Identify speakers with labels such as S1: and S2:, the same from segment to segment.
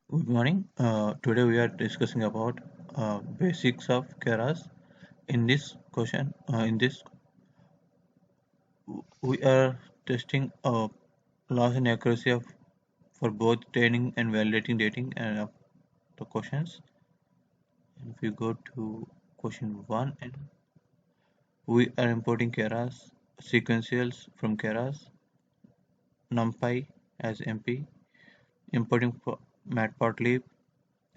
S1: Good morning. Today we are discussing about basics of Keras. In this question, we are testing loss and accuracy of for both training and validating dating and the questions. If we go to question one, and we are importing Keras sequentials from Keras, NumPy as MP, importing Matplotlib,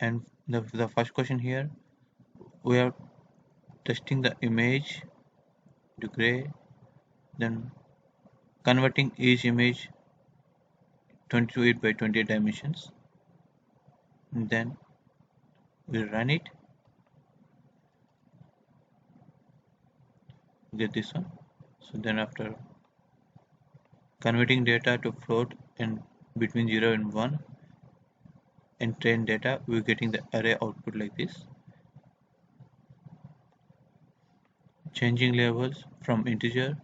S1: and the first question here we are testing the image to gray, then converting each image 28 by 28 dimensions, and then we run it, get this one. So then after converting data to float and between 0 and 1 and train data, we're getting the array output like this. Changing labels from integer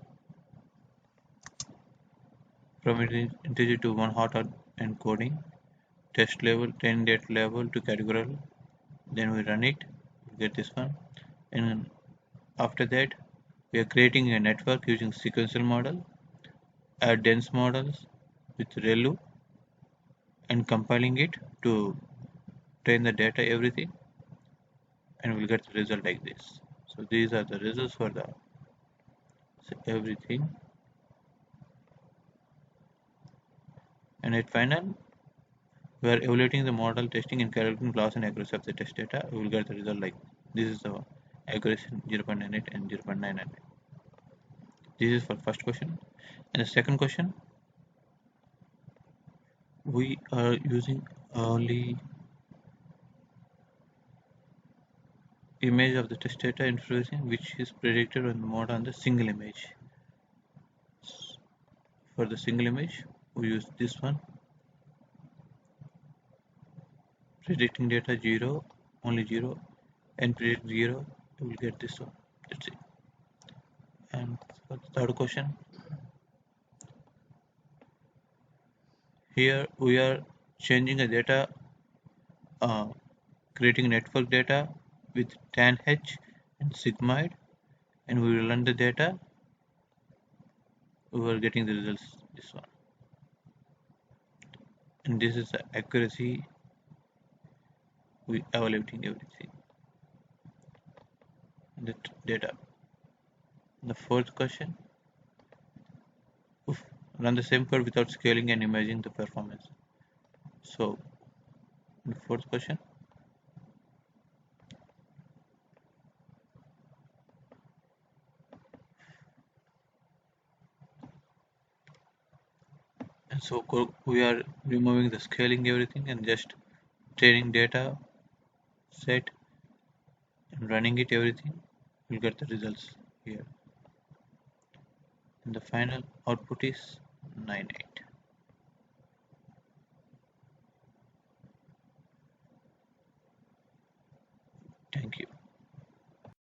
S1: to one hot encoding, test level, train data level to categorical, then we run it, get this one. And after that we are creating a network using sequential model, add dense models with ReLU, and compiling it to train the data everything, and we'll get the result like this. So these are the results for the everything, and at final we are evaluating the model, testing and calculating loss and accuracy of the test data. We will get the result like this is the accuracy 0.98 and 0.99. This is for first question. And the second question, we are using only image of the test data information which is predicted on the model on the single image. For the single image we use this one, predicting data 0, only 0, and predict 0, we will get this one. That's it. And for the third question, here we are changing the data, uh, creating network data with tanh and sigmoid, and we will run the data. We are getting the results this one, and this is the accuracy. We evaluating everything the data. The fourth question, run the same code without scaling and imaging the performance. So the fourth question, and so we are removing the scaling everything and just training data set and running it everything. You'll get the results here, and the final output is 98. Thank you.